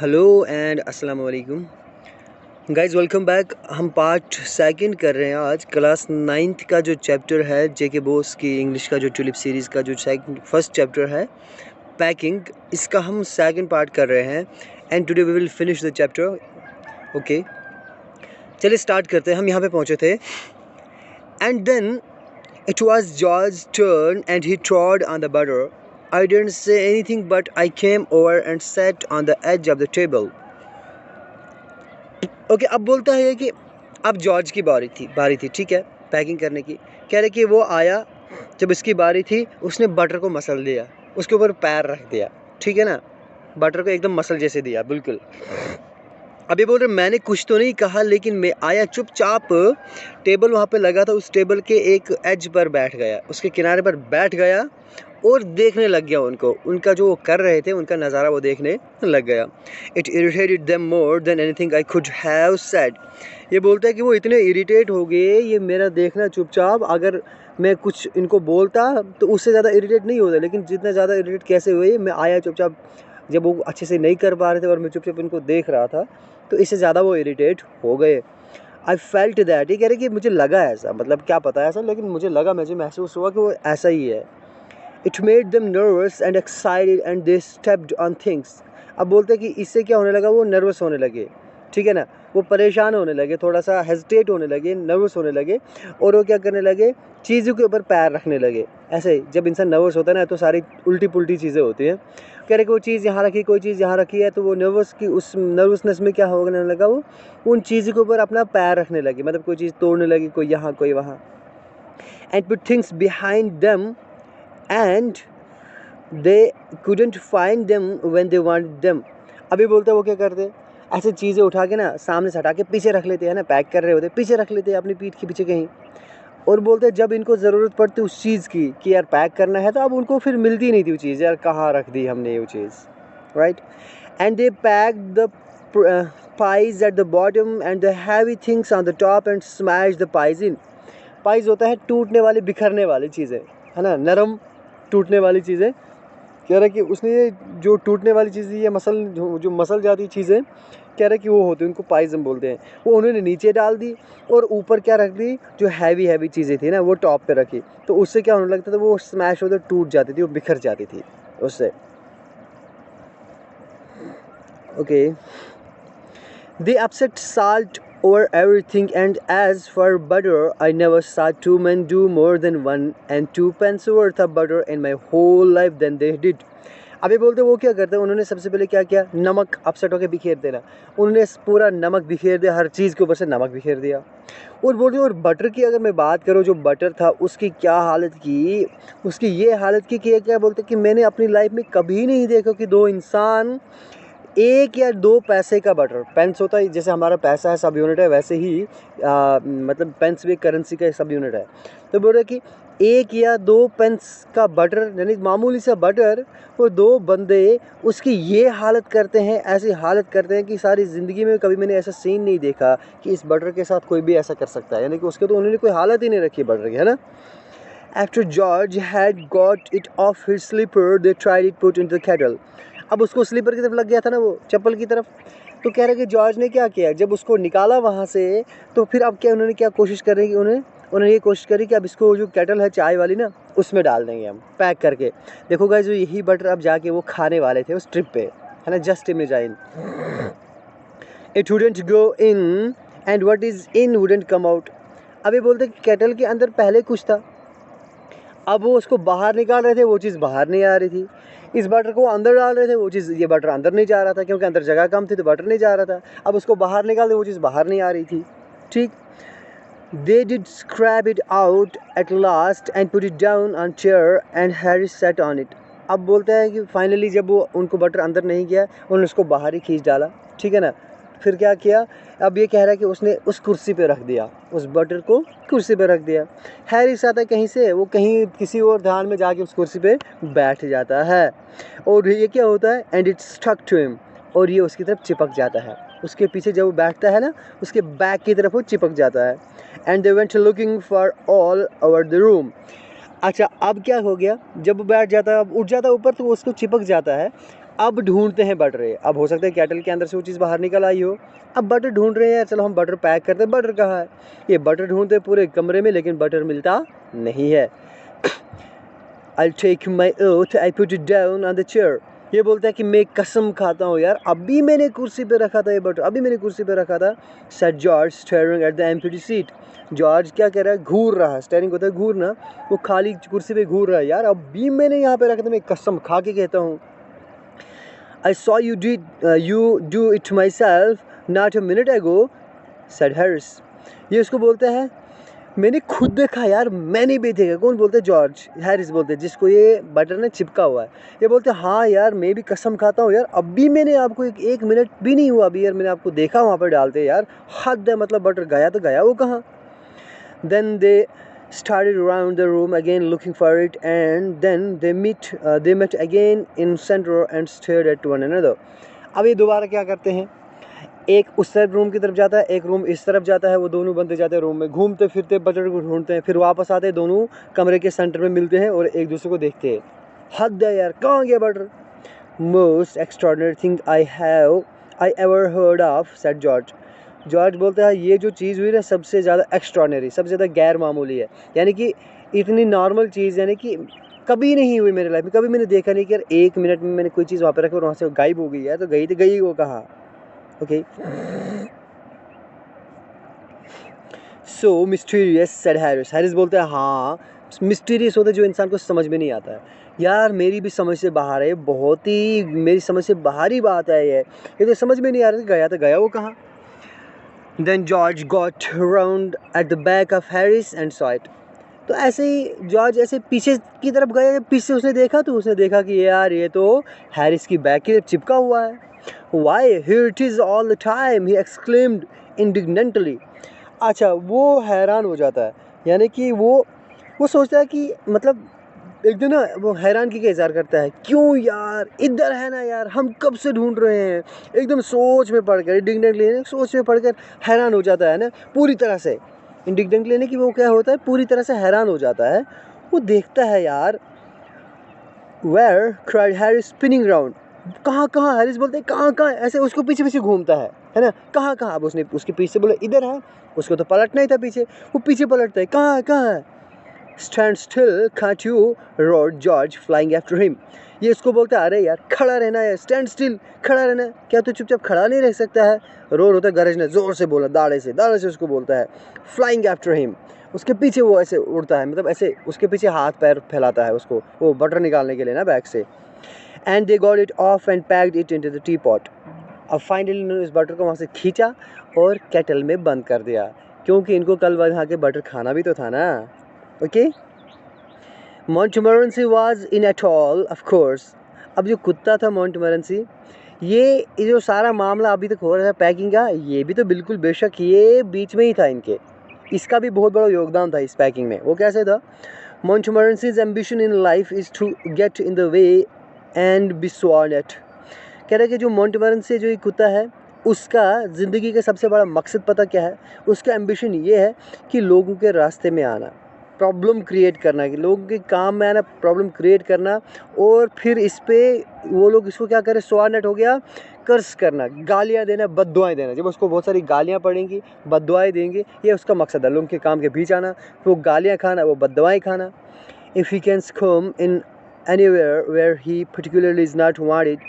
Hello and अस्सलाम वालेकुम guys, welcome back. हम पार्ट सेकंड कर रहे हैं आज। क्लास 9th का जो चैप्टर है जेके बोस की इंग्लिश का जो ट्यूलिप सीरीज़ का जो फर्स्ट चैप्टर है पैकिंग, इसका हम सेकंड पार्ट कर रहे हैं and today we will finish the chapter. Okay, चलिए स्टार्ट करते हैं। हम यहाँ पे पहुँचे थे and then it was George turn and he trod on the butter. I didn't say anything but I came over and sat on the edge of the table. Okay, अब बोलता है कि अब जॉर्ज की बारी थी, ठीक है, पैकिंग करने की। कह रहे कि वो आया, जब इसकी बारी थी उसने बटर को मसल दिया, उसके ऊपर पैर रख दिया, ठीक है ना, बटर को एकदम मसल जैसे दिया बिल्कुल। अभी बोल रहे मैंने कुछ तो नहीं कहा, लेकिन मैं आया चुपचाप, टेबल वहाँ पे लगा था, उस टेबल के एक एज पर बैठ गया, उसके किनारे पर बैठ गया और देखने लग गया उनका जो वो कर रहे थे उनका नज़ारा वो देखने लग गया। It irritated them more than anything I could have said. ये बोलता है कि वो इतने इरिटेट हो गए ये मेरा देखना चुपचाप, अगर मैं कुछ इनको बोलता तो उससे ज़्यादा इरिटेट नहीं होता, लेकिन जितना ज़्यादा इरिटेट कैसे हुए, मैं आया चुपचाप जब वो अच्छे से नहीं कर पा रहे थे और मैं चुपचाप इनको देख रहा था, तो इससे ज़्यादा वो इरिटेट हो गए। आई फेल्ट दैट, ये कह रहे कि मुझे लगा ऐसा, मतलब क्या पता ऐसा, लेकिन मुझे लगा, मुझे महसूस हुआ कि वो ऐसा ही है। It made them nervous and excited and they stepped on things. अब बोलते हैं कि इससे क्या होने लगा, वो नर्वस होने लगे, ठीक है ना, वो परेशान होने लगे, थोड़ा सा हेजिटेट होने लगे, नर्वस होने लगे, और वो क्या करने लगे, चीज़ों के ऊपर पैर रखने लगे। ऐसे जब इंसान नर्वस होता है ना तो सारी उल्टी पुल्टी चीज़ें होती हैं। कह रहे कि वो चीज़ यहाँ रखी, कोई चीज़ यहाँ रखी है, तो वो नर्वस की उस नर्वसनेस में क्या होने लगा, वो उन चीज़ों के ऊपर अपना पैर रखने लगे, मतलब कोई चीज़ तोड़ने लगी, कोई यहाँ कोई वहाँ। And put things behind them and they couldn't find them when they wanted them. अभी बोलते वो क्या करते, ऐसे चीज़ें उठा के ना सामने से हटा के पीछे रख लेते हैं ना, पैक कर रहे होते पीछे रख लेते हैं अपनी पीठ के पीछे कहीं, और बोलते जब इनको ज़रूरत पड़ती उस चीज़ की कि यार पैक करना है, तो अब उनको फिर मिलती नहीं थी वो चीज़, यार कहाँ रख दी हमने वो चीज़, right. And they packed the pies at the bottom and the heavy things on the top and smashed the pies in. pies होता है टूटने वाली, बिखरने वाली चीज़ें, है ना, नरम टूटने वाली चीज़ें। कह रहा है कि उसने ये जो टूटने वाली चीज़ें, ये जो मसल जाती चीज़ें, कह रहा है कि वो होती है, उनको पाइज़ हम बोलते हैं, वो उन्होंने नीचे डाल दी और ऊपर क्या रख दी, जो हैवी चीज़ें थी ना वो टॉप पे रखी, तो उससे क्या होने लगता था, वो स्मैश होकर टूट जाती थी, वो बिखर जाती थी उससे। Okay, they upset salt over everything, and as for butter, I never saw two men do more than 1 and 2 pence worth of butter in my whole life than they did. अभी बोलते वो क्या करते हैं, उन्होंने सबसे पहले क्या किया, नमक अपसेट होकर बिखेर देना, उन्होंने पूरा नमक बिखेर दिया, हर चीज़ के ऊपर से नमक बिखेर दिया। और बोलते और बटर की अगर मैं बात करूँ, जो बटर था उसकी क्या हालत की, उसकी ये हालत की कि क्या बोलते कि मैंने अपनी लाइफ में कभी नहीं देखा कि दो इंसान 1 या 2 पैसे का बटर, पेंस होता है जैसे हमारा पैसा है सब यूनिट है, वैसे ही मतलब पेंस भी करेंसी का सब यूनिट है, तो बोल रहे कि 1 या 2 पेंस का बटर, यानी मामूली सा बटर, वो 2 बंदे उसकी ये हालत करते हैं, ऐसी हालत करते हैं कि सारी ज़िंदगी में कभी मैंने ऐसा सीन नहीं देखा कि इस बटर के साथ कोई भी ऐसा कर सकता है, यानी कि उसके तो उन्होंने कोई हालत ही नहीं रखी बटर की, है ना। After George had got it off his slipper, they tried it put into the kettle. अब उसको स्लीपर की तरफ लग गया था ना, वो चप्पल की तरफ, तो कह रहे कि जॉर्ज ने क्या किया, जब उसको निकाला वहाँ से, तो फिर अब क्या उन्होंने क्या कोशिश कर रहे कि उन्होंने ये कोशिश करी कि अब इसको जो केटल है चाय वाली ना, उसमें डाल देंगे हम पैक करके। देखो गाइस, जो यही बटर अब जाके वो खाने वाले थे उस ट्रिप पे, है ना, just imagine. It wouldn't go in and what is in wouldn't come out. अभी बोलते केटल के अंदर पहले कुछ था, अब वो उसको बाहर निकाल रहे थे, वो चीज़ बाहर नहीं आ रही थी। इस बटर को अंदर डाल रहे थे, वो चीज़, ये बटर अंदर नहीं जा रहा था, क्योंकि अंदर जगह कम थी तो बटर नहीं जा रहा था। अब उसको बाहर निकाल दे, वो चीज़ बाहर नहीं आ रही थी, ठीक। They did scrap it out at last and put it down on chair and Harry set on it. अब बोलता है कि फाइनली जब वो उनको बटर अंदर नहीं गया, उन्होंने उसको बाहर ही खींच डाला, ठीक है ना। फिर क्या किया, अब ये कह रहा है कि उसने उस कुर्सी पे रख दिया, उस बटर को कुर्सी पे रख दिया। हैरी आता है कहीं से, वो कहीं किसी और ध्यान में जाके उस कुर्सी पे बैठ जाता है, और ये क्या होता है, and it stuck to him, और ये उसकी तरफ चिपक जाता है, उसके पीछे जब वो बैठता है ना, उसके बैक की तरफ वो चिपक जाता है। And they went looking for all over the room. अच्छा, अब क्या हो गया, जब वो बैठ जाता है, अब उठ जाता है ऊपर, तो उसको चिपक जाता है, अब ढूंढते हैं बटर। अब हो सकता है कैटल के अंदर से वो चीज़ बाहर निकल आई हो। अब बटर ढूंढ रहे हैं, चलो हम बटर पैक करते हैं। बटर कहाँ है? ये बटर ढूंढते पूरे कमरे में, लेकिन बटर मिलता नहीं है। I'll take my oath, I put it down on the chair। ये बोलता है कि मैं कसम खाता हूँ यार, अभी मैंने कुर्सी पे रखा था ये बटर, अभी मैंने कुर्सी पे रखा था। said George staring at the empty seat। George क्या कह रहा है? घूर रहा है। स्टेयरिंग होता है घूरना, वो खाली कुर्सी पे घूर रहा है। यार अभी मैंने यहाँ पे रखा था, मैं कसम खा के कहता हूँ। I saw you do it myself not a minute ago, said Harris। ये उसको बोलता है मैंने खुद देखा यार, मैंने भी देखा। कौन बोलते हैं? जॉर्ज। हैरिस बोलते हैं जिसको ये बटर ने चिपका हुआ है। ये बोलते हैं हाँ यार मैं भी कसम खाता हूँ यार, अभी मैंने आपको एक मिनट भी नहीं हुआ अभी यार मैंने आपको देखा वहाँ पर डालते। यार हद है, मतलब बटर गया तो गया, वो कहाँ? Then they started around the room again looking for it, and then they met again in center and stared at one another। अब ये दोबारा क्या करते हैं? एक उस तरफ रूम की तरफ जाता है, एक रूम इस तरफ जाता है। वो दोनों बंदे जाते हैं रूम में, घूमते फिरते बटर को ढूंढते हैं, फिर वापस आते हैं, दोनों कमरे के सेंटर में मिलते हैं और एक दूसरे को देखते हैं। हद है यार, कहाँ गया butter? Most extraordinary thing I ever heard of, said George. George बोलता है ये जो चीज़ हुई ना सबसे ज़्यादा एक्स्ट्रॉर्डिनरी, सबसे ज़्यादा गैर मामूली है। यानी कि इतनी नॉर्मल चीज़ यानी कि कभी नहीं हुई मेरे लाइफ में, कभी मैंने देखा नहीं कि यार एक मिनट में मैंने कोई चीज़ वहाँ पर रखी और वहाँ से गायब हो गई है। तो गई तो गई, वो कहाँ? ओके। सो मिस्टीरियस, सेड हैरिस। हैरिस बोलते हैं हाँ मिस्टीरियस होता है जो इंसान को समझ में नहीं आता है। यार मेरी भी समझ से बाहर है, बहुत ही मेरी समझ से बाहर ही बात है ये तो समझ में नहीं आ रहा। गया तो गया, वो कहाँ? Then George got round at the back of Harris and saw it। तो ऐसे ही जॉर्ज ऐसे पीछे की तरफ गया, पीछे उसने देखा तो उसने देखा कि यार ये तो हैरिस की बैक की तरफ चिपका हुआ है। Why here it is all the time, he exclaimed indignantly। अच्छा, वो हैरान हो जाता है, यानी कि वो सोचता है कि मतलब एकदम ना वो हैरानगी का इज़हार करता है। क्यों यार, इधर है ना यार, हम कब से ढूंढ रहे हैं। एकदम सोच में पढ़कर, इंडिग्नेंटली सोच में पढ़कर हैरान हो जाता है ना पूरी तरह से। इंडिग्नेंट लेने की वो क्या होता है, पूरी तरह से हैरान हो जाता है। वो देखता है यार, where cried Harris spinning round. कहाँ कहाँ? हैरिस बोलते हैं कहाँ कहाँ, ऐसे उसको पीछे पीछे घूमता है ना। कहाँ कहाँ? अब उसने उसके पीछे बोला इधर है, उसको तो पलटना ही था पीछे, वो पीछे पलटता है। कहाँ कहाँ है? Stand still, can't you, roared George, flying after him। ये इसको बोलता है अरे यार खड़ा रहना है, स्टैंड स्टिल, खड़ा रहना। क्या तू चुपचाप खड़ा नहीं रह सकता है? रोर होता है गरजने, जोर से बोला, दाढ़े से उसको बोलता है। फ्लाइंग आफ्टर हिम, उसके पीछे वो ऐसे उड़ता है, मतलब ऐसे उसके पीछे हाथ पैर फैलाता है उसको, वो बटर निकालने के लिए ना बैग से। And they got it of and packed it into the T pot. अब फाइनली इन्होंने इस बटर को वहाँ से खींचा और केटल में बंद कर दिया, क्योंकि इनको कल वहाँ के बटर खाना भी तो था ना। Okay. Montmorency was in at all, of course। अब जो कुत्ता था Montmorency, ये जो सारा मामला अभी तक हो रहा था पैकिंग का, ये भी तो बिल्कुल बेशक ये बीच में ही था इनके, इसका भी बहुत बड़ा योगदान था इस पैकिंग में। वो कैसे था? Montmorency's ambition in life is to get in the way and be sworn at। कह रहा है कि जो Montmorency जो ये कुत्ता है, उसका ज़िंदगी का सबसे बड़ा मकसद पता क्या है? उसका एम्बिशन ये है कि लोगों के रास्ते में आना, प्रॉब्लम क्रिएट करना, कि लोगों के काम में आना, प्रॉब्लम क्रिएट करना, और फिर इस पे वो लोग इसको क्या करें, स्वारनेट हो गया, कर्स करना, गालियाँ देना, बद्दुआएँ देना। जब उसको बहुत सारी गालियाँ पड़ेंगी, बद्दुआएँ देंगे, ये उसका मकसद है। लोगों के काम के बीच आना, वो गालियाँ खाना, वो बद्दुआएँ खाना। If he can squirm in anywhere where he particularly is not wanted.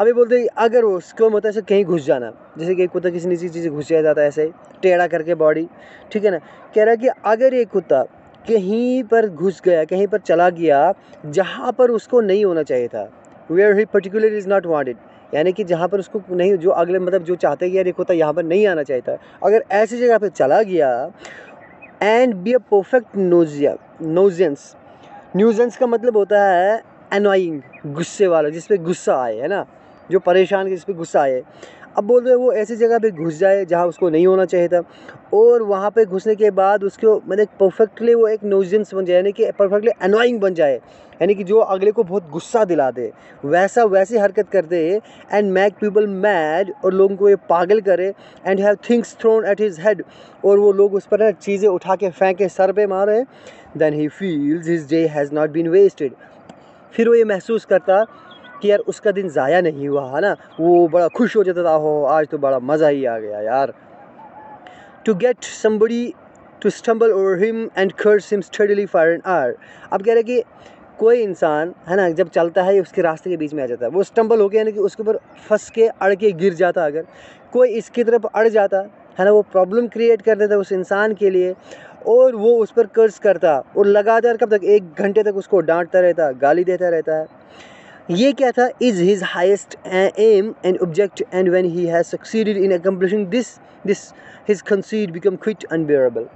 अभी बोलते हैं अगर वो स्कम होता है ऐसे कहीं घुस जाना, जैसे कि एक कुत्ता किसी नीची चीज़ घुस जाता है ऐसे टेढ़ा करके बॉडी, ठीक है ना। कह रहा है कि अगर ये कुत्ता कहीं पर घुस गया, कहीं पर चला गया जहाँ पर उसको नहीं होना चाहिए था, where he particular is not wanted, यानी कि जहाँ पर उसको नहीं, जो अगले मतलब जो चाहते हैं कि यार ये कुत्ता यहाँ पर नहीं आना चाहिए था, अगर ऐसी जगह पर चला गया, एंड बी अ परफेक्ट नोजेंस। न्यूजेंस का मतलब होता है एनोइंग, गुस्से वाला, जिस पे गुस्सा आए, है ना, जो परेशान, जिस पे गुस्सा आए। अब बोल रहे वो ऐसी जगह पे घुस जाए जहाँ उसको नहीं होना चाहिए था, और वहाँ पे घुसने के बाद उसको मतलब परफेक्टली वो एक नोजेंस बन जाए, यानी कि परफेक्टली एनोइंग बन जाए, यानी कि जो अगले को बहुत गुस्सा दिला दे, वैसी हरकत कर दे, एंड मेक पीपल मैड, और लोगों को ये पागल करे, and have things thrown at his head, और वो लोग उस पर चीज़ें उठा के फेंके, सर पे मारे। Then he feels his day has not been wasted. फिर वो ये महसूस करता कि यार उसका दिन ज़ाया नहीं हुआ है ना, वो बड़ा खुश हो जाता था, हो आज तो बड़ा मज़ा ही आ गया यार। To get somebody to stumble over him and curse him steadily for an hour। अब कह रहे कि कोई इंसान है ना जब चलता है उसके रास्ते के बीच में आ जाता है, वो स्टम्बल हो गया यानी कि उसके ऊपर फंस के अड़ के गिर जाता, अगर कोई इसकी तरफ अड़ जाता है ना, वो प्रॉब्लम क्रिएट कर देता उस इंसान के लिए, और वो उस पर कर्ज करता और लगातार कब तक, 1 घंटे तक उसको डांटता रहता, गाली देता रहता है। ये क्या था, is his highest aim and object and when he has succeeded in accomplishing this his conceit become quite unbearable.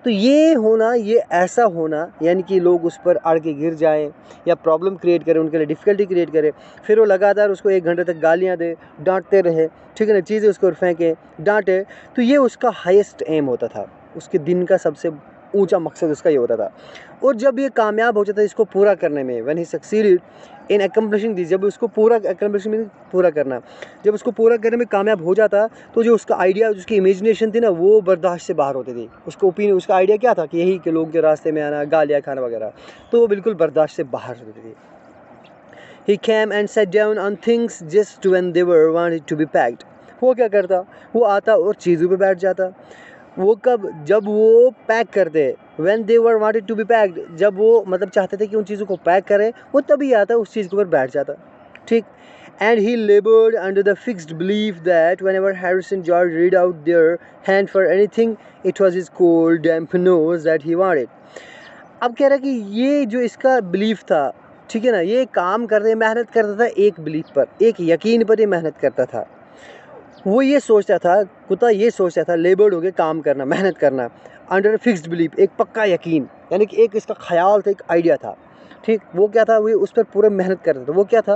तो ये होना, ये ऐसा होना यानी कि लोग उस पर अड़ के गिर जाएं या प्रॉब्लम क्रिएट करें, उनके लिए डिफ़िकल्टी क्रिएट करें, फिर वो लगातार उसको 1 घंटे तक गालियाँ दे, डांटते रहे, ठीक है ना, चीज़ें उसको फेंकें, डांटे, तो ये उसका हाईएस्ट एम होता था, उसके दिन का सबसे ऊंचा मकसद उसका ये होता था। और जब ये कामयाब हो जाता है इसको पूरा करने में, when he succeeded in accomplishing this, जब उसको पूरा करना, जब उसको पूरा करने में कामयाब हो जाता, तो जो उसका आइडिया, उसकी इमेजिनेशन थी ना, वो बर्दाश्त से बाहर होती थी। उसका आइडिया क्या था कि यही कि लोग के रास्ते में आना, गालियाँ खाना वगैरह, तो वो बिल्कुल बर्दाश्त से बाहर होती थी। He came and sat down on things just when they were wanted to be packed। वो क्या करता, वो आता और चीज़ों पे बैठ जाता। वो कब, जब वो पैक करते, when they were wanted to be packed, जब वो मतलब चाहते थे कि उन चीज़ों को पैक करें, वो तभी आता, उस चीज़ के ऊपर बैठ जाता, ठीक। And he labored under the fixed belief that whenever Harris and George read out their hand for anything, it was his cold, damp nose that he wanted। अब कह रहा कि ये जो इसका बिलीफ था, ठीक है ना, ये काम करते, मेहनत करता था एक बिलीफ पर, एक यकीन पर ये मेहनत करता था। वो ये सोचता था, कुत्ता ये सोचता था, लेबर्ड हो गया, काम करना, मेहनत करना, अंडर फिक्स्ड बिलीफ, एक पक्का यकीन, यानी कि एक इसका ख्याल था, एक आइडिया था, ठीक। वो क्या था, वो उस पर पूरा मेहनत करता था। वो क्या था,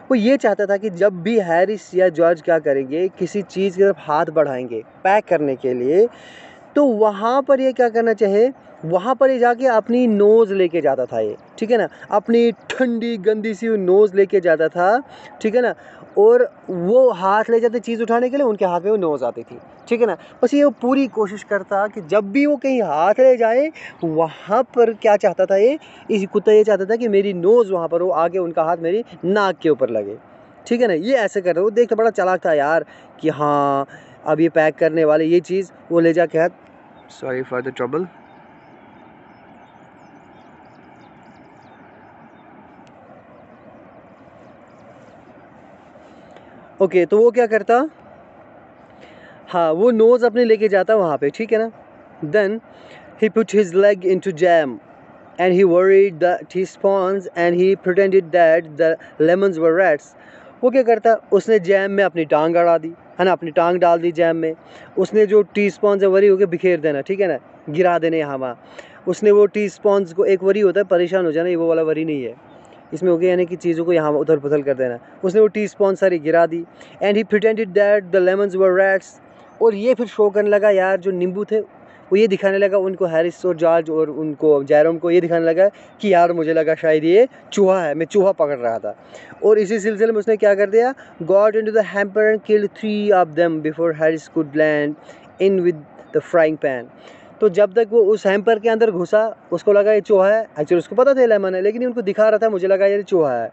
वो ये चाहता था कि जब भी हैरिस या जॉर्ज क्या करेंगे, किसी चीज़ की तरफ हाथ बढ़ाएंगे पैक करने के लिए, तो वहाँ पर ये क्या करना चाहे, वहाँ पर ये जाके अपनी नोज़ लेके जाता था ये, ठीक है ना, अपनी ठंडी गंदी सी नोज़ लेके जाता था, ठीक है ना, और वो हाथ ले जाते चीज़ उठाने के लिए, उनके हाथ में वो नोज़ आती थी, ठीक है ना। बस ये वो पूरी कोशिश करता कि जब भी वो कहीं हाथ ले जाए, वहाँ पर क्या चाहता था ये, इस कुत्ता ये चाहता था कि मेरी नोज़ वहाँ पर हो, आगे उनका हाथ मेरी नाक के ऊपर लगे, ठीक है ना। ये ऐसे करता, वो देखता बड़ा चालाक था यार कि हाँ अब ये पैक करने वाले ये चीज़ वो ले जाके हाथ, sorry for the trouble. Okay, तो वो क्या करता, हाँ वो नोज़ अपने लेके जाता वहाँ पे, ठीक है ना। Then he put his leg into jam and he worried the teaspoons and he pretended that the lemons were rats. वो क्या करता, उसने जैम में अपनी टांग अड़ा दी, है ना, अपनी टांग डाल दी जैम में, उसने जो टीस्पून से वरी होके बिखेर देना, ठीक है ना, गिरा देने यहाँ वहाँ, उसने वो टीस्पून्स को, एक वरी होता है परेशान हो जाना, ये वो वाला वरी नहीं है, इसमें हो गया यानी कि चीज़ों को यहाँ उधर पुथल कर देना, उसने वो टीस्पून सारी गिरा दी। And he pretended that the lemons were rats, और ये फिर शो करने लगा यार, जो नींबू थे वो ये दिखाने लगा उनको, हैरिस और जॉर्ज और उनको जेरोम को ये दिखाने लगा कि यार मुझे लगा शायद ये चूहा है, मैं चूहा पकड़ रहा था। और इसी सिलसिले में उसने क्या कर दिया, got into the hamper and killed 3 of them before Harris could land in with the frying pan. तो जब तक वो उस हैम्पर के अंदर घुसा, उसको लगा ये चूहा है, एक्चुअली उसको पता था लेमन है, लेकिन उनको दिखा रहा था मुझे लगा ये चूहा है,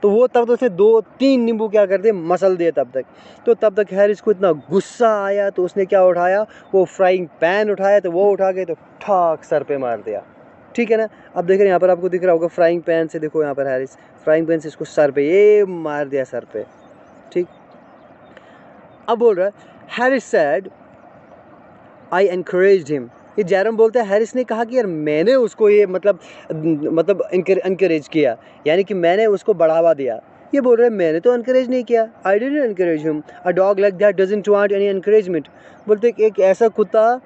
तो वो तब तक उसने 2-3 नींबू क्या कर दिए, मसल दिए तब तक। तो तब तक हैरिस को इतना गुस्सा आया, तो उसने क्या उठाया, वो फ्राइंग पैन उठाया, तो वो उठा के तो ठाक सर पे मार दिया, ठीक है ना। अब देख रहे हैं यहाँ पर आपको दिख रहा होगा फ्राइंग पैन से, देखो यहाँ पर हैरिस फ्राइंग पैन से इसको सर पे ये मार दिया, सर पे, ठीक। अब बोल रहा है, Harris said I encouraged him. ये जेरम बोलता है हैरिस ने कहा कि यार मैंने उसको ये मतलब इनकरेज किया, यानी कि मैंने उसको बढ़ावा दिया। ये बोल रहा है मैंने तो इनकरेज नहीं किया, I didn't encourage him, a dog like that doesn't want any encouragement. बोलते एक ऐसा कुत्ता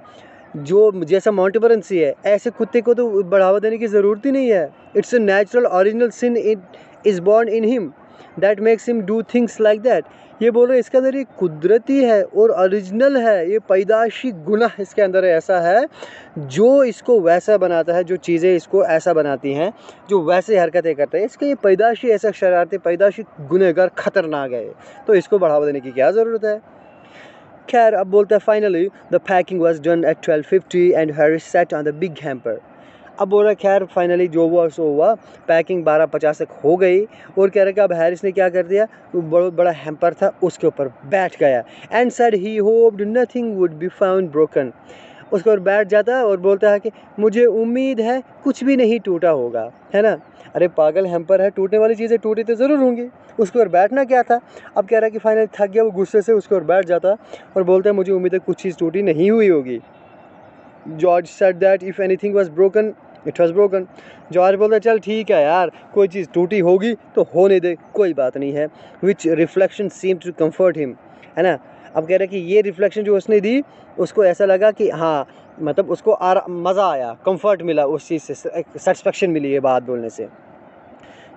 जो जैसा माउंटेबरन सी है, ऐसे कुत्ते को तो बढ़ावा देने की ज़रूरत ही नहीं है। It's a natural original seen it is born in him that makes him do things like that. ये बोल रहे हैं इसके अंदर ये कुदरती है और ओरिजिनल है, ये पैदाशी गुनाह इसके अंदर ऐसा है जो इसको वैसा बनाता है, जो चीज़ें इसको ऐसा बनाती हैं, जो वैसे हरकतें करते हैं, इसका ये पैदाशी ऐसा शरारती पैदाशी गुनहगार खतरनाक है, तो इसको बढ़ावा देने की क्या ज़रूरत है। खैर अब बोलता है finally the packing was done at 12:50 and Harris sat on the big hamper. अब बोल रहा खैर फाइनली जो हुआ सो हुआ, पैकिंग 12:50 तक हो गई और कह रहा कि अब हैरिस ने क्या कर दिया, वो बहुत बड़ा हैम्पर था उसके ऊपर बैठ गया and said he hoped nothing would be found broken. उसके ऊपर बैठ जाता है और बोलता है कि मुझे उम्मीद है कुछ भी नहीं टूटा होगा, है ना। अरे पागल, हैम्पर है, टूटने वाली चीज़ें टूटी तो ज़रूर होंगी, उसके ऊपर बैठना क्या था। अब कह रहा है कि फाइनली थक गया वो गुस्से से, उसके ऊपर बैठ जाता और बोलता है मुझे उम्मीद है कुछ चीज़ टूटी नहीं हुई होगी। George said that if anything was broken it was broken. George बोलता है चल ठीक है यार, कोई चीज़ टूटी होगी तो होने दे, कोई बात नहीं है। Which reflection seem to comfort him, है ना। अब कह रहे हैं कि ये रिफ्लेक्शन जो उसने दी उसको ऐसा लगा कि हाँ मतलब उसको मज़ा आया, कंफर्ट मिला, उस चीज़ से सेटिस्फेक्शन मिली ये बात बोलने से।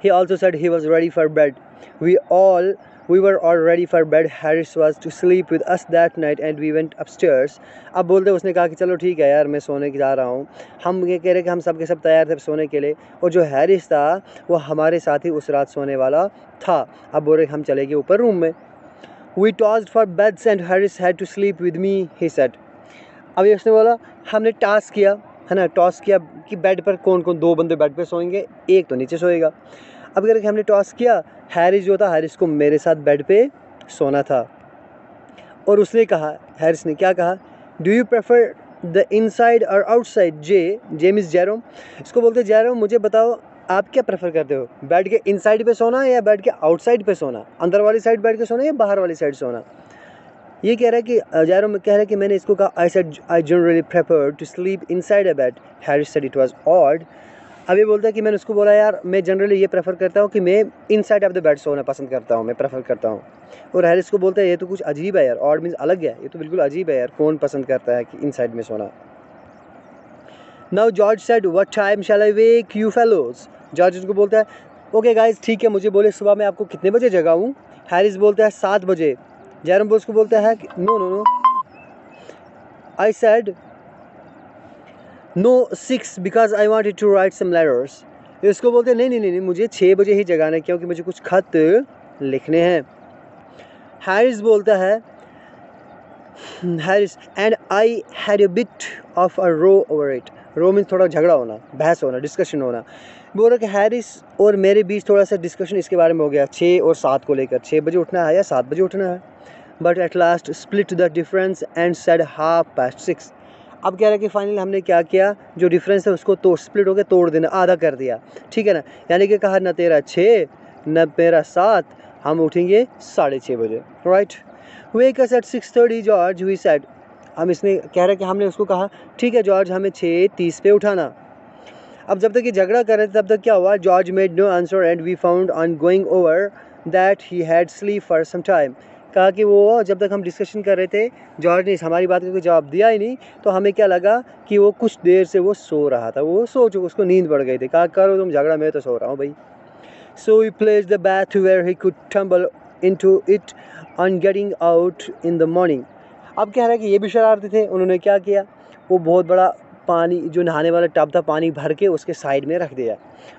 He also said he was ready for bed. We were all ready for bed. Harris was to sleep with us that night and we went upstairs. अब बोलते उसने कहा कि चलो ठीक है यार मैं सोने की जा रहा हूँ। हम ये कह रहे कि हम सब के सब तैयार थे सोने के लिए और जो हैरिस था वो हमारे साथ ही उस रात सोने वाला था। अब बोल रहे हम चले गए ऊपर रूम में। We tossed for beds and Harris had to sleep with me, he said. अभी उसने बोला हमने टास्क किया, है ना, टॉस किया कि बेड पर कौन कौन, 2 बंदे बेड पे सोएंगे, एक तो नीचे सोएगा। अब अगर हमने टॉस किया, हैरिस जो था, हैरिस को मेरे साथ बेड पे सोना था और उसने कहा, हैरिस ने क्या कहा, do you prefer the inside और आउटसाइड जे मिस जेरोम। इसको बोलते जेरोम मुझे बताओ आप क्या प्रेफर करते हो, बेड के इनसाइड पे सोना या बेड के आउटसाइड पे सोना, अंदर वाली साइड बेड के सोना या बाहर वाली साइड सोना। ये कह रहा है कि जेरोम कह रहा है कि मैंने इसको कहा I said I generally prefer to sleep inside a bed. Harris said it was odd. अब ये बोलता है कि मैंने उसको बोला यार मैं जनरली ये प्रेफर करता हूँ कि मैं इनसाइड ऑफ द बेड सोना पसंद करता हूँ, मैं प्रेफर करता हूँ। और हैरिस को बोलता है ये तो कुछ अजीब है यार, ऑड मीन्स अलग है, ये तो बिल्कुल अजीब है यार, कौन पसंद करता है कि इनसाइड में सोना। Now George said what time shall I wake you fellows. George उसको बोलता है ओके गाइस ठीक है, मुझे बोले सुबह मैं आपको कितने बजे जगाऊँ। हैरिस बोलता है 7 बजे। जेरोम बोस को बोलता है no no no I said no 6 because I wanted to write some letters. इसको बोलते हैं नहीं मुझे 6 बजे ही जगाना है क्योंकि मुझे कुछ खत लिखने हैं। हैरिस बोलता है Harris and I had a bit of a row over it. Row means थोड़ा झगड़ा होना, बहस होना, डिस्कशन होना। बोल रहा कि हैरिस और मेरे बीच थोड़ा सा डिस्कशन इसके बारे में हो गया 6 और 7 को लेकर, 6 बजे उठना है या 7 बजे उठना है। But at last split the difference and said 6:30। अब कह रहा है कि फाइनली हमने क्या किया, जो डिफरेंस है उसको तो स्प्लिट हो के तोड़ देना, आधा कर दिया, ठीक है ना। यानी कि कहा न तेरा 6 न मेरा 7, हम उठेंगे 6:30 बजे, right. Wake us at 6:30 George we said. हम इसने कह रहा है कि हमने उसको कहा ठीक है जॉर्ज हमें 6:30 पे उठाना। अब जब तक ये झगड़ा कर रहे थे तब तक क्या हुआ, George made no answer and we found on going over that he had sleep for some time. कहा कि वो जब तक हम डिस्कशन कर रहे थे जॉर्ज ने हमारी बात का कोई जवाब दिया ही नहीं, तो हमें क्या लगा कि वो कुछ देर से वो सो रहा था, वो सो चुका, उसको नींद पड़ गई थी। कहा करो तुम झगड़ा, मैं तो सो रहा हूँ भाई। So we placed the bath where he could tumble into it on getting out in the morning। अब कह रहा है कि ये भी शरारती थे, उन्होंने क्या किया, वो बहुत बड़ा पानी जो नहाने वाला टब था पानी भर के उसके साइड में रख दिया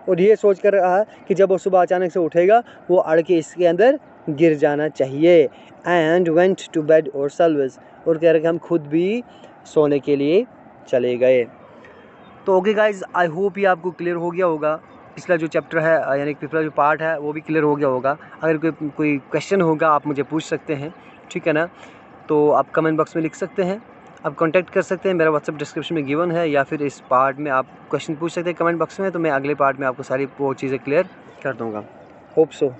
और ये सोच कर रहा कि जब वो सुबह अचानक से उठेगा वो अड़ के इसके अंदर गिर जाना चाहिए। एंड वेंट टू बेड और सेल्वेज, और कह रहे कि हम खुद भी सोने के लिए चले गए। तो ओके गाइज, आई होप ये आपको क्लियर हो गया होगा। पिछला जो चैप्टर है यानी पिछला जो पार्ट है वो भी क्लियर हो गया होगा। अगर कोई क्वेश्चन होगा आप मुझे पूछ सकते हैं, ठीक है ना। तो आप कमेंट बॉक्स में लिख सकते हैं, आप कांटेक्ट कर सकते हैं, मेरा व्हाट्सएप डिस्क्रिप्शन में गिवन है, या फिर इस पार्ट में आप क्वेश्चन पूछ सकते हैं कमेंट बॉक्स में, तो मैं अगले पार्ट में आपको सारी वो चीज़ें क्लियर कर दूँगा। Hope so.